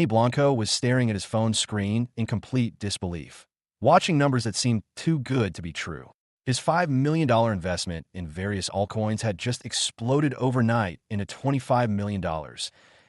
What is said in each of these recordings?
Blanco was staring at his phone screen in complete disbelief, watching numbers that seemed too good to be true. His $5 million investment in various altcoins had just exploded overnight into $25 million,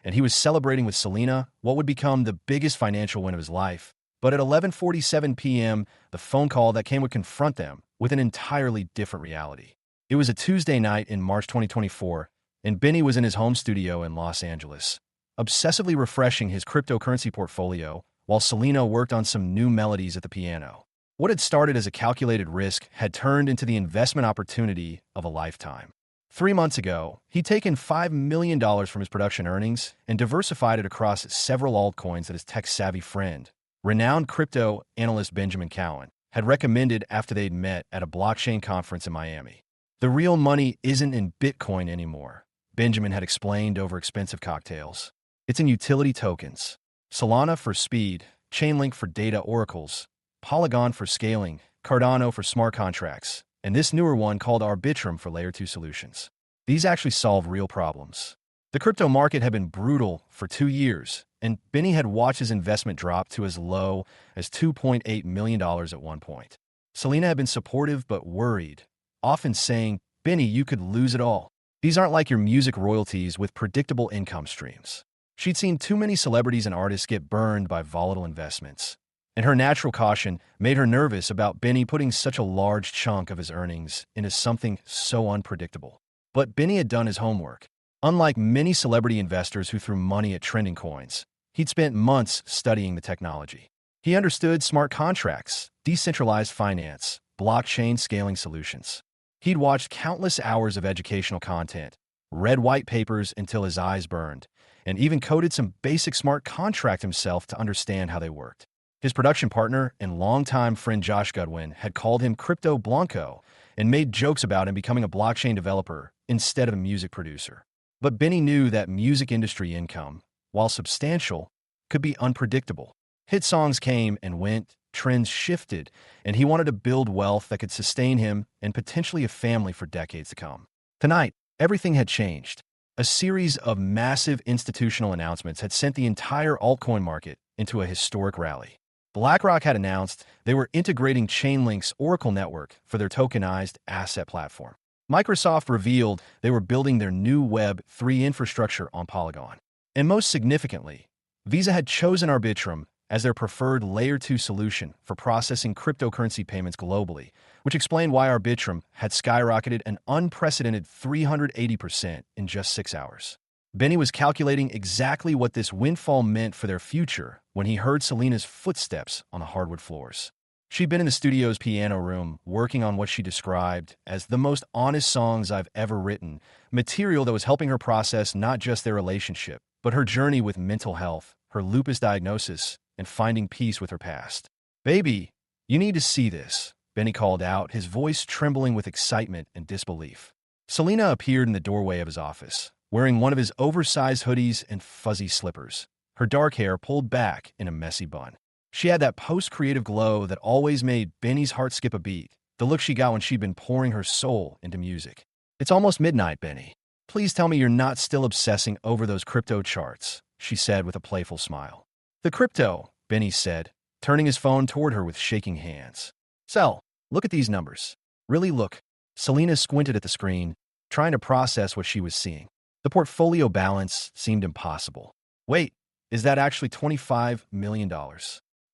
and he was celebrating with Selena what would become the biggest financial win of his life. But at 11:47 p.m., the phone call that came would confront them with an entirely different reality. It was a Tuesday night in March 2024, and Benny was in his home studio in Los Angeles, obsessively refreshing his cryptocurrency portfolio while Selena worked on some new melodies at the piano. What had started as a calculated risk had turned into the investment opportunity of a lifetime. 3 months ago, he'd taken $5 million from his production earnings and diversified it across several altcoins that his tech-savvy friend, renowned crypto analyst Benjamin Cowan, had recommended after they'd met at a blockchain conference in Miami. The real money isn't in Bitcoin anymore, Benjamin had explained over expensive cocktails. It's in utility tokens. Solana for speed, Chainlink for data oracles, Polygon for scaling, Cardano for smart contracts, and this newer one called Arbitrum for Layer 2 solutions. These actually solve real problems. The crypto market had been brutal for 2 years, and Benny had watched his investment drop to as low as $2.8 million at one point. Selena had been supportive but worried, often saying, "Benny, you could lose it all. These aren't like your music royalties with predictable income streams." She'd seen too many celebrities and artists get burned by volatile investments, and her natural caution made her nervous about Benny putting such a large chunk of his earnings into something so unpredictable. But Benny had done his homework. Unlike many celebrity investors who threw money at trending coins, he'd spent months studying the technology. He understood smart contracts, decentralized finance, blockchain scaling solutions. He'd watched countless hours of educational content, read white papers until his eyes burned, and even coded some basic smart contract himself to understand how they worked. His production partner and longtime friend Josh Goodwin had called him Crypto Blanco and made jokes about him becoming a blockchain developer instead of a music producer. But Benny knew that music industry income, while substantial, could be unpredictable. Hit songs came and went, trends shifted, and he wanted to build wealth that could sustain him and potentially a family for decades to come. Tonight, everything had changed. A series of massive institutional announcements had sent the entire altcoin market into a historic rally. BlackRock had announced they were integrating Chainlink's Oracle network for their tokenized asset platform. Microsoft revealed they were building their new Web3 infrastructure on Polygon. And most significantly, Visa had chosen Arbitrum as their preferred Layer 2 solution for processing cryptocurrency payments globally, which explained why Arbitrum had skyrocketed an unprecedented 380% in just 6 hours. Benny was calculating exactly what this windfall meant for their future when he heard Selena's footsteps on the hardwood floors. She'd been in the studio's piano room working on what she described as the most honest songs I've ever written, material that was helping her process not just their relationship, but her journey with mental health, her lupus diagnosis, and finding peace with her past. "Baby, you need to see this," Benny called out, his voice trembling with excitement and disbelief. Selena appeared in the doorway of his office, wearing one of his oversized hoodies and fuzzy slippers, her dark hair pulled back in a messy bun. She had that post-creative glow that always made Benny's heart skip a beat, the look she got when she'd been pouring her soul into music. "It's almost midnight, Benny. Please tell me you're not still obsessing over those crypto charts," she said with a playful smile. "The crypto," Benny said, turning his phone toward her with shaking hands. "Sel, look at these numbers. Really look." Selena squinted at the screen, trying to process what she was seeing. The portfolio balance seemed impossible. "Wait, is that actually $25 million?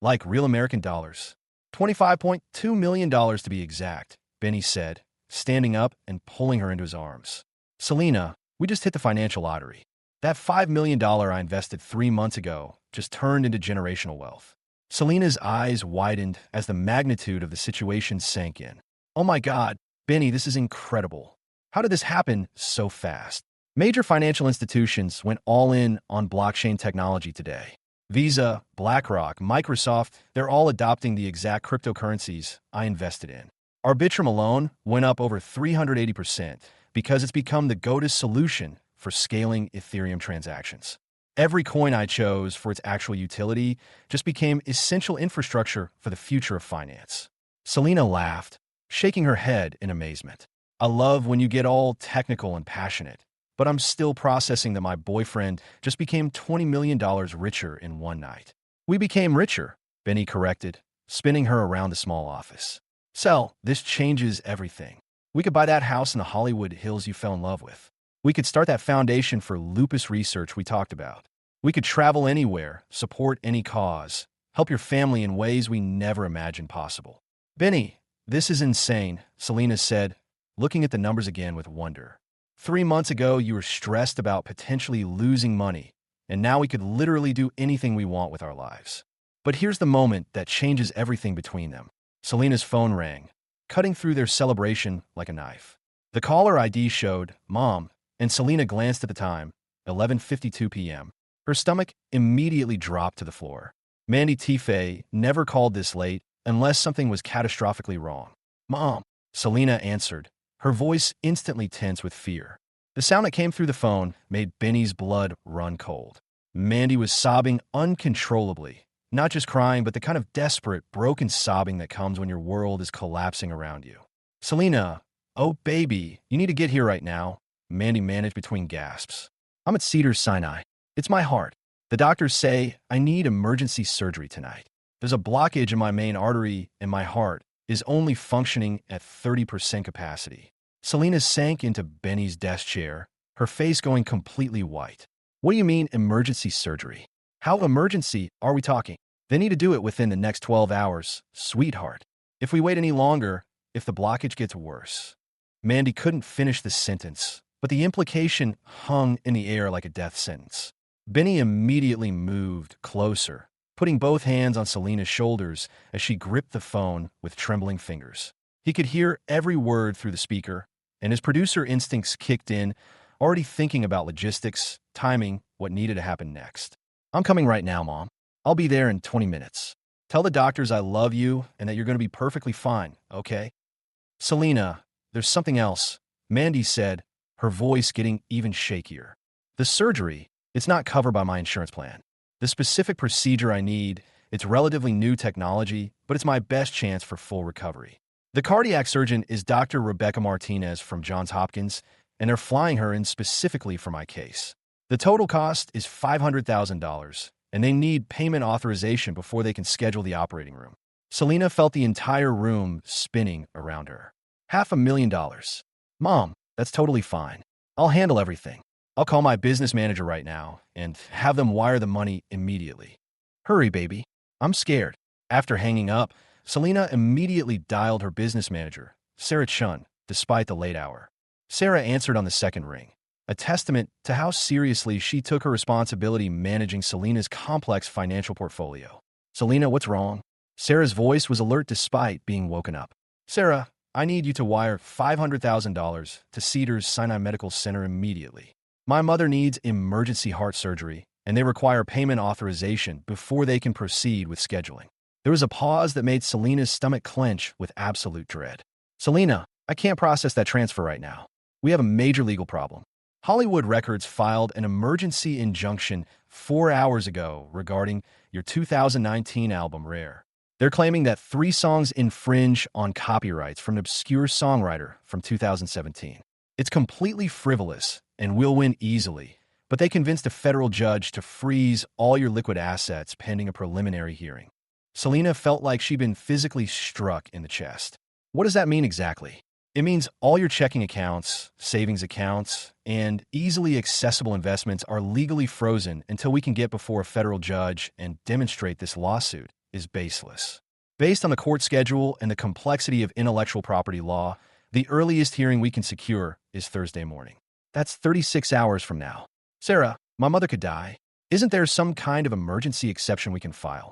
Like real American dollars?" $25.2 million to be exact, Benny said, standing up and pulling her into his arms. "Selena, we just hit the financial lottery. That $5 million I invested 3 months ago just turned into generational wealth." Selena's eyes widened as the magnitude of the situation sank in. "Oh my God, Benny, this is incredible. How did this happen so fast?" Major financial institutions went all in on blockchain technology today. Visa, BlackRock, Microsoft, they're all adopting the exact cryptocurrencies I invested in. Arbitrum alone went up over 380% because it's become the go-to solution for scaling Ethereum transactions. Every coin I chose for its actual utility just became essential infrastructure for the future of finance. Selena laughed, shaking her head in amazement. "I love when you get all technical and passionate," but I'm still processing that my boyfriend just became $20 million richer in one night. We became richer, Benny corrected, spinning her around the small office. Sel, this changes everything. We could buy that house in the Hollywood Hills you fell in love with. We could start that foundation for lupus research we talked about. We could travel anywhere, support any cause, help your family in ways we never imagined possible. Benny, this is insane, Selena said, looking at the numbers again with wonder. 3 months ago, you were stressed about potentially losing money, and now we could literally do anything we want with our lives. But here's the moment that changes everything between them. Selena's phone rang, cutting through their celebration like a knife. The caller ID showed Mom, and Selena glanced at the time, 11:52 p.m. Her stomach immediately dropped to the floor. Mandy Tife never called this late unless something was catastrophically wrong. Mom, Selena answered, her voice instantly tense with fear. The sound that came through the phone made Benny's blood run cold. Mandy was sobbing uncontrollably, not just crying, but the kind of desperate, broken sobbing that comes when your world is collapsing around you. Selena, oh baby, you need to get here right now, Mandy managed between gasps. I'm at Cedars-Sinai. It's my heart. The doctors say I need emergency surgery tonight. There's a blockage in my main artery, and my heart is only functioning at 30% capacity. Selena sank into Benny's desk chair, her face going completely white. What do you mean emergency surgery? How emergency are we talking? They need to do it within the next 12 hours, sweetheart. If we wait any longer, if the blockage gets worse. Mandy couldn't finish the sentence, but the implication hung in the air like a death sentence. Benny immediately moved closer, putting both hands on Selena's shoulders as she gripped the phone with trembling fingers. He could hear every word through the speaker, and his producer instincts kicked in, already thinking about logistics, timing, what needed to happen next. I'm coming right now, Mom. I'll be there in 20 minutes. Tell the doctors I love you and that you're going to be perfectly fine, okay? Selena, there's something else, Mandy said, her voice getting even shakier. The surgery, it's not covered by my insurance plan. The specific procedure I need, it's relatively new technology, but it's my best chance for full recovery. The cardiac surgeon is Dr. Rebecca Martinez from Johns Hopkins, and they're flying her in specifically for my case. The total cost is $500,000, and they need payment authorization before they can schedule the operating room. Selena felt the entire room spinning around her. $500,000. Mom, that's totally fine. I'll handle everything. I'll call my business manager right now and have them wire the money immediately. Hurry, baby. I'm scared. After hanging up, Selena immediately dialed her business manager, Sarah Chun, despite the late hour. Sarah answered on the second ring, a testament to how seriously she took her responsibility managing Selena's complex financial portfolio. Selena, what's wrong? Sarah's voice was alert despite being woken up. Sarah, I need you to wire $500,000 to Cedars-Sinai Medical Center immediately. My mother needs emergency heart surgery, and they require payment authorization before they can proceed with scheduling. There was a pause that made Selena's stomach clench with absolute dread. Selena, I can't process that transfer right now. We have a major legal problem. Hollywood Records filed an emergency injunction 4 hours ago regarding your 2019 album, Rare. They're claiming that 3 songs infringe on copyrights from an obscure songwriter from 2017. It's completely frivolous and will win easily, but they convinced a federal judge to freeze all your liquid assets pending a preliminary hearing. Selena felt like she'd been physically struck in the chest. What does that mean exactly? It means all your checking accounts, savings accounts, and easily accessible investments are legally frozen until we can get before a federal judge and demonstrate this lawsuit is baseless. Based on the court schedule and the complexity of intellectual property law, the earliest hearing we can secure is Thursday morning. That's 36 hours from now. Sarah, my mother could die. Isn't there some kind of emergency exception we can file?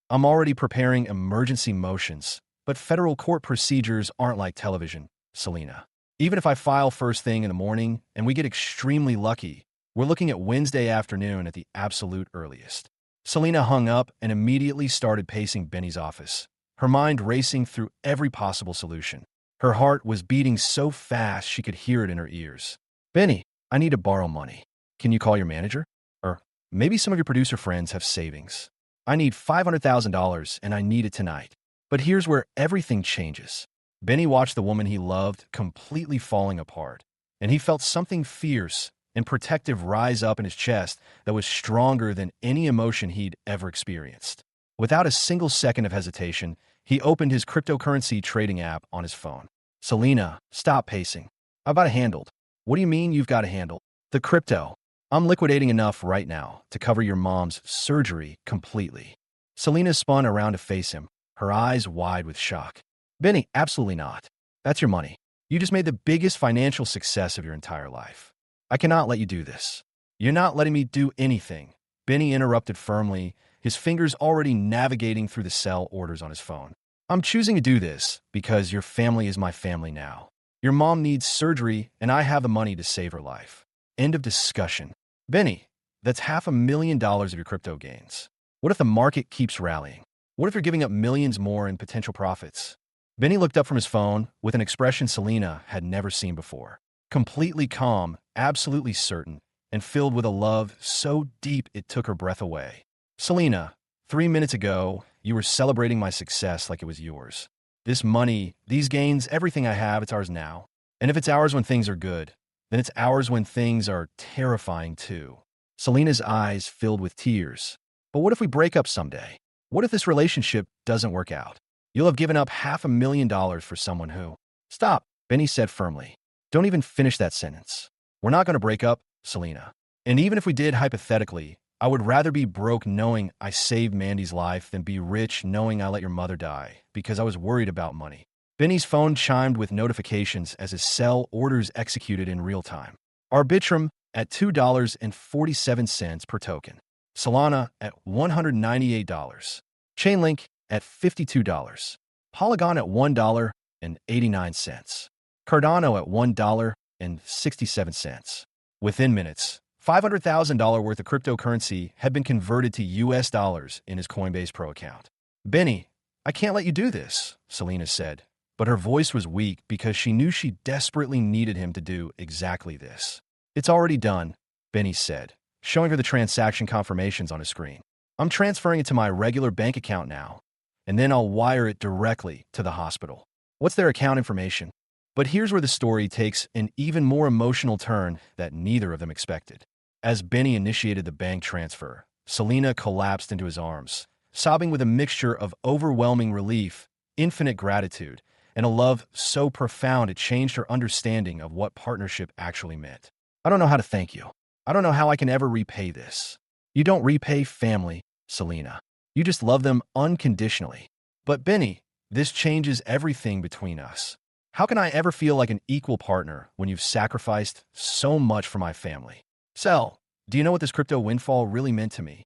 I'm already preparing emergency motions, but federal court procedures aren't like television, Selena. Even if I file first thing in the morning and we get extremely lucky, we're looking at Wednesday afternoon at the absolute earliest. Selena hung up and immediately started pacing Benny's office, her mind racing through every possible solution. Her heart was beating so fast she could hear it in her ears. Benny, I need to borrow money. Can you call your manager? Or maybe some of your producer friends have savings. I need $500,000 and I need it tonight. But here's where everything changes. Benny watched the woman he loved completely falling apart, and he felt something fierce and protective rise up in his chest that was stronger than any emotion he'd ever experienced. Without a single second of hesitation, he opened his cryptocurrency trading app on his phone. Selena, stop pacing. I've got it handled. What do you mean you've got it handled? The crypto. I'm liquidating enough right now to cover your mom's surgery completely. Selena spun around to face him, her eyes wide with shock. Benny, absolutely not. That's your money. You just made the biggest financial success of your entire life. I cannot let you do this. You're not letting me do anything. Benny interrupted firmly, his fingers already navigating through the sell orders on his phone. I'm choosing to do this because your family is my family now. Your mom needs surgery, and I have the money to save her life. End of discussion. Benny, that's $500,000 of your crypto gains. What if the market keeps rallying? What if you're giving up millions more in potential profits? Benny looked up from his phone with an expression Selena had never seen before. Completely calm, absolutely certain, and filled with a love so deep it took her breath away. Selena, 3 minutes ago, you were celebrating my success like it was yours. This money, these gains, everything I have, it's ours now. And if it's ours when things are good, then it's ours when things are terrifying too. Selena's eyes filled with tears. But what if we break up someday? What if this relationship doesn't work out? You'll have given up $500,000 for someone who... Stop, Benny said firmly. Don't even finish that sentence. We're not going to break up, Selena. And even if we did hypothetically, I would rather be broke knowing I saved Mandy's life than be rich knowing I let your mother die because I was worried about money. Benny's phone chimed with notifications as his sell orders executed in real time. Arbitrum at $2.47 per token. Solana at $198. Chainlink at $52. Polygon at $1.89. Cardano at $1.67. Within minutes, $500,000 worth of cryptocurrency had been converted to US dollars in his Coinbase Pro account. Benny, I can't let you do this, Selena said, but her voice was weak because she knew she desperately needed him to do exactly this. It's already done, Benny said, showing her the transaction confirmations on his screen. I'm transferring it to my regular bank account now, and then I'll wire it directly to the hospital. What's their account information? But here's where the story takes an even more emotional turn that neither of them expected. As Benny initiated the bank transfer, Selena collapsed into his arms, sobbing with a mixture of overwhelming relief, infinite gratitude, and a love so profound it changed her understanding of what partnership actually meant. I don't know how to thank you. I don't know how I can ever repay this. You don't repay family, Selena. You just love them unconditionally. But Benny, this changes everything between us. How can I ever feel like an equal partner when you've sacrificed so much for my family? Sel, do you know what this crypto windfall really meant to me?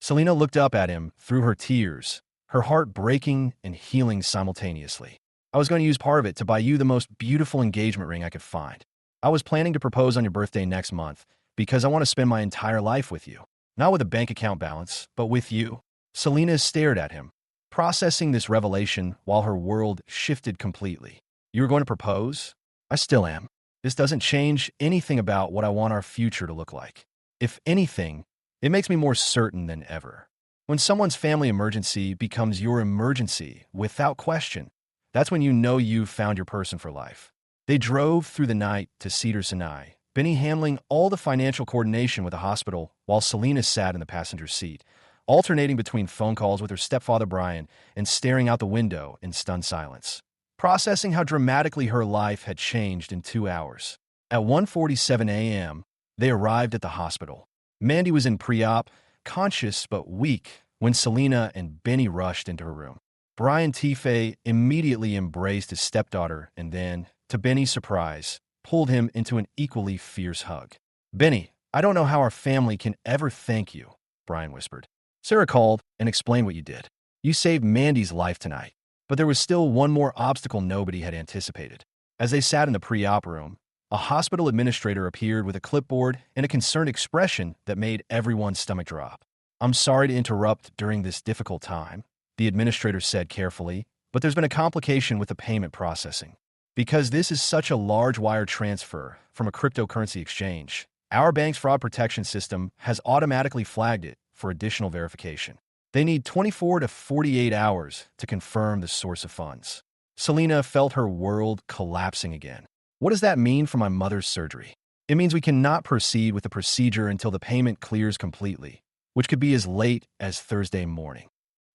Selena looked up at him through her tears, her heart breaking and healing simultaneously. I was going to use part of it to buy you the most beautiful engagement ring I could find. I was planning to propose on your birthday next month because I want to spend my entire life with you. Not with a bank account balance, but with you. Selena stared at him, processing this revelation while her world shifted completely. You were going to propose? I still am. This doesn't change anything about what I want our future to look like. If anything, it makes me more certain than ever. When someone's family emergency becomes your emergency, without question, that's when you know you've found your person for life. They drove through the night to Cedars-Sinai, Benny handling all the financial coordination with the hospital while Selena sat in the passenger seat, alternating between phone calls with her stepfather Brian and staring out the window in stunned silence, processing how dramatically her life had changed in 2 hours. At 1:47 a.m., they arrived at the hospital. Mandy was in pre-op, conscious but weak, when Selena and Benny rushed into her room. Brian Tife immediately embraced his stepdaughter and then, to Benny's surprise, pulled him into an equally fierce hug. Benny, I don't know how our family can ever thank you, Brian whispered. Sarah called and explained what you did. You saved Mandy's life tonight. But there was still one more obstacle nobody had anticipated. As they sat in the pre-op room, a hospital administrator appeared with a clipboard and a concerned expression that made everyone's stomach drop. I'm sorry to interrupt during this difficult time, the administrator said carefully, but there's been a complication with the payment processing. Because this is such a large wire transfer from a cryptocurrency exchange, our bank's fraud protection system has automatically flagged it for additional verification. They need 24 to 48 hours to confirm the source of funds. Selena felt her world collapsing again. What does that mean for my mother's surgery? It means we cannot proceed with the procedure until the payment clears completely, which could be as late as Thursday morning.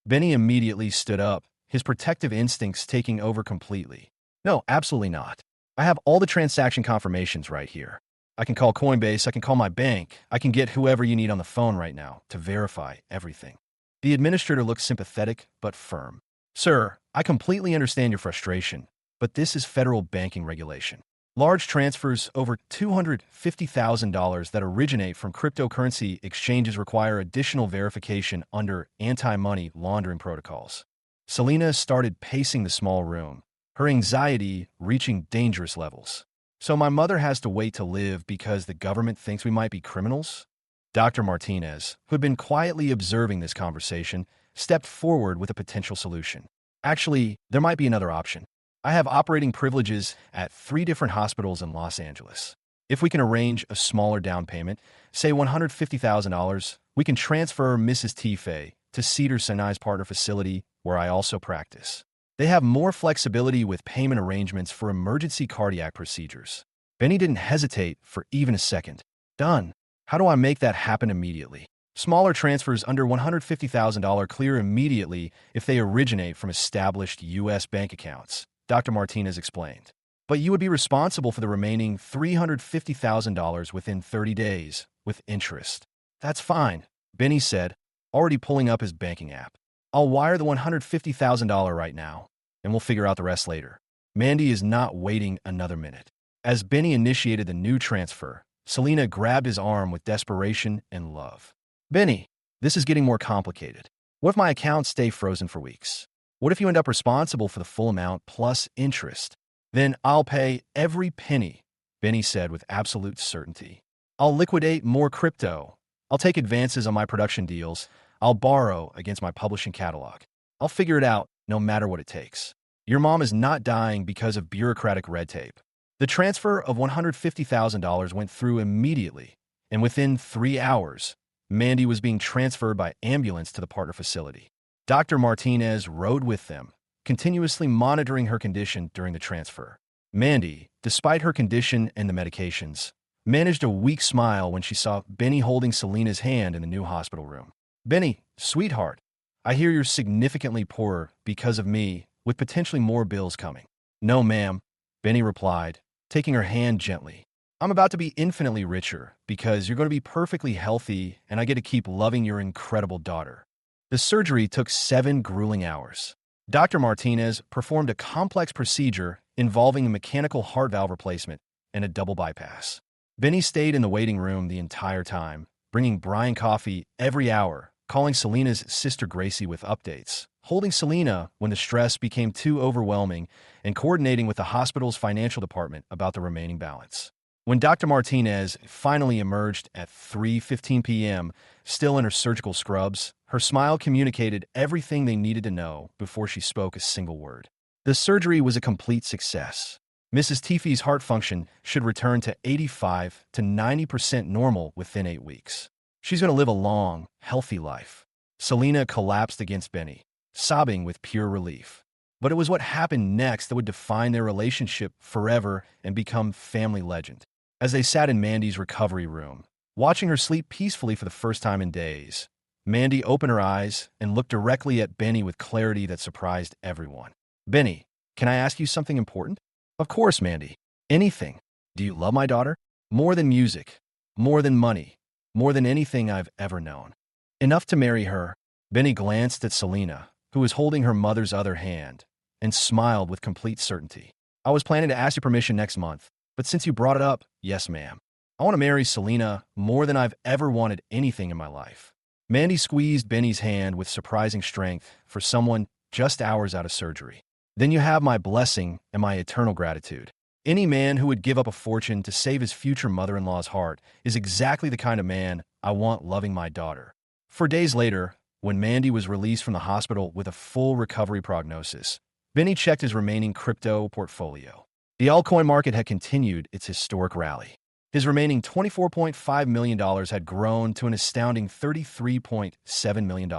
Benny immediately stood up, his protective instincts taking over completely. No, absolutely not. I have all the transaction confirmations right here. I can call Coinbase, I can call my bank, I can get whoever you need on the phone right now to verify everything. The administrator looked sympathetic but firm. Sir, I completely understand your frustration, but this is federal banking regulation. Large transfers over $250,000 that originate from cryptocurrency exchanges require additional verification under anti-money laundering protocols. Selena started pacing the small room, her anxiety reaching dangerous levels. So my mother has to wait to live because the government thinks we might be criminals? Dr. Martinez, who had been quietly observing this conversation, stepped forward with a potential solution. Actually, there might be another option. I have operating privileges at 3 different hospitals in Los Angeles. If we can arrange a smaller down payment, say $150,000, we can transfer Mrs. Tife to Cedars-Sinai's partner facility where I also practice. They have more flexibility with payment arrangements for emergency cardiac procedures. Benny didn't hesitate for even a second. Done. How do I make that happen immediately? Smaller transfers under $150,000 clear immediately if they originate from established U.S. bank accounts, Dr. Martinez explained. But you would be responsible for the remaining $350,000 within 30 days, with interest. That's fine, Benny said, already pulling up his banking app. I'll wire the $150,000 right now, and we'll figure out the rest later. Mandy is not waiting another minute. As Benny initiated the new transfer, Selena grabbed his arm with desperation and love. Benny, this is getting more complicated. What if my accounts stay frozen for weeks? What if you end up responsible for the full amount plus interest? Then I'll pay every penny, Benny said with absolute certainty. I'll liquidate more crypto. I'll take advances on my production deals. I'll borrow against my publishing catalog. I'll figure it out no matter what it takes. Your mom is not dying because of bureaucratic red tape. The transfer of $150,000 went through immediately, and within 3 hours, Mandy was being transferred by ambulance to the partner facility. Dr. Martinez rode with them, continuously monitoring her condition during the transfer. Mandy, despite her condition and the medications, managed a weak smile when she saw Benny holding Selena's hand in the new hospital room. Benny, sweetheart, I hear you're significantly poorer because of me, with potentially more bills coming. No, ma'am, Benny replied, taking her hand gently. I'm about to be infinitely richer because you're going to be perfectly healthy and I get to keep loving your incredible daughter. The surgery took 7 grueling hours. Dr. Martinez performed a complex procedure involving a mechanical heart valve replacement and a double bypass. Benny stayed in the waiting room the entire time, bringing Brian coffee every hour, calling Selena's sister Gracie with updates, holding Selena when the stress became too overwhelming, and coordinating with the hospital's financial department about the remaining balance. When Dr. Martinez finally emerged at 3:15 p.m., still in her surgical scrubs, her smile communicated everything they needed to know before she spoke a single word. The surgery was a complete success. Mrs. Tife's heart function should return to 85 to 90% normal within 8 weeks. She's going to live a long, healthy life. Selena collapsed against Benny, sobbing with pure relief. But it was what happened next that would define their relationship forever and become family legend. As they sat in Mandy's recovery room, watching her sleep peacefully for the first time in days, Mandy opened her eyes and looked directly at Benny with clarity that surprised everyone. Benny, can I ask you something important? Of course, Mandy. Anything. Do you love my daughter? More than music, more than money, more than anything I've ever known. Enough to marry her. Benny glanced at Selena, who was holding her mother's other hand, and smiled with complete certainty. I was planning to ask your permission next month, but since you brought it up, yes, ma'am. I want to marry Selena more than I've ever wanted anything in my life. Mandy squeezed Benny's hand with surprising strength for someone just hours out of surgery. Then you have my blessing and my eternal gratitude. Any man who would give up a fortune to save his future mother-in-law's heart is exactly the kind of man I want loving my daughter. 4 days later, when Mandy was released from the hospital with a full recovery prognosis, Benny checked his remaining crypto portfolio. The altcoin market had continued its historic rally. His remaining $24.5 million had grown to an astounding $33.7 million.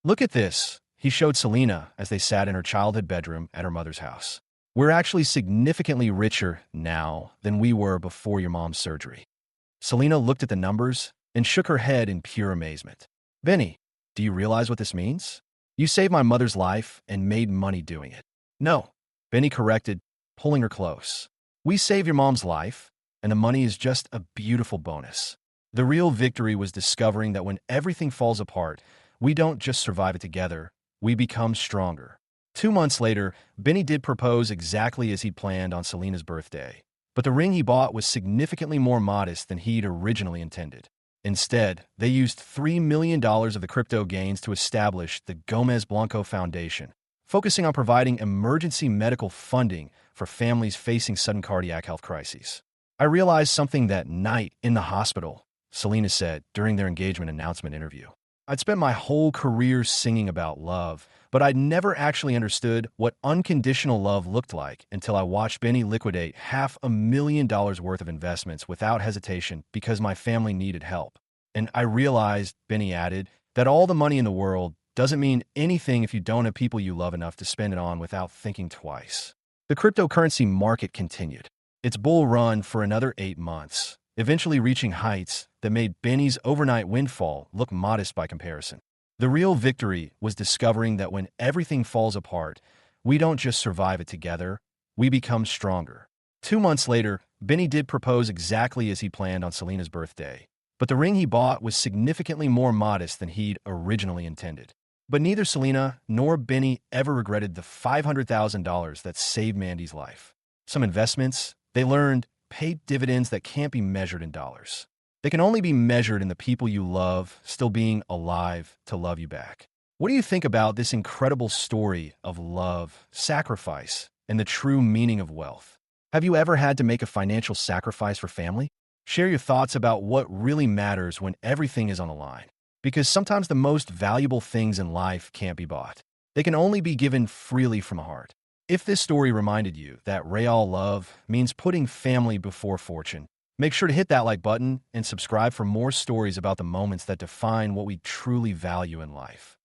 Look at this, he showed Selena as they sat in her childhood bedroom at her mother's house. We're actually significantly richer now than we were before your mom's surgery. Selena looked at the numbers and shook her head in pure amazement. Benny, do you realize what this means? You saved my mother's life and made money doing it. No, Benny corrected, pulling her close. We saved your mom's life, and the money is just a beautiful bonus. The real victory was discovering that when everything falls apart, we don't just survive it together, we become stronger. 2 months later, Benny did propose exactly as he'd planned on Selena's birthday. But the ring he bought was significantly more modest than he'd originally intended. Instead, they used $3 million of the crypto gains to establish the Blanco Foundation, focusing on providing emergency medical funding for families facing sudden cardiac health crises. I realized something that night in the hospital, Selena said during their engagement announcement interview. I'd spent my whole career singing about love, but I'd never actually understood what unconditional love looked like until I watched Benny liquidate $500,000 worth of investments without hesitation because my family needed help. And I realized, Benny added, that all the money in the world doesn't mean anything if you don't have people you love enough to spend it on without thinking twice. The cryptocurrency market continued its bull run for another 8 months, eventually reaching heights that made Benny's overnight windfall look modest by comparison. The real victory was discovering that when everything falls apart, we don't just survive it together, we become stronger. 2 months later, Benny did propose exactly as he planned on Selena's birthday, but the ring he bought was significantly more modest than he'd originally intended. But neither Selena nor Benny ever regretted the $500,000 that saved Mandy's life. Some investments, they learned, paid dividends that can't be measured in dollars. They can only be measured in the people you love still being alive to love you back. What do you think about this incredible story of love, sacrifice, and the true meaning of wealth? Have you ever had to make a financial sacrifice for family? Share your thoughts about what really matters when everything is on the line. Because sometimes the most valuable things in life can't be bought. They can only be given freely from the heart. If this story reminded you that real love means putting family before fortune, make sure to hit that like button and subscribe for more stories about the moments that define what we truly value in life.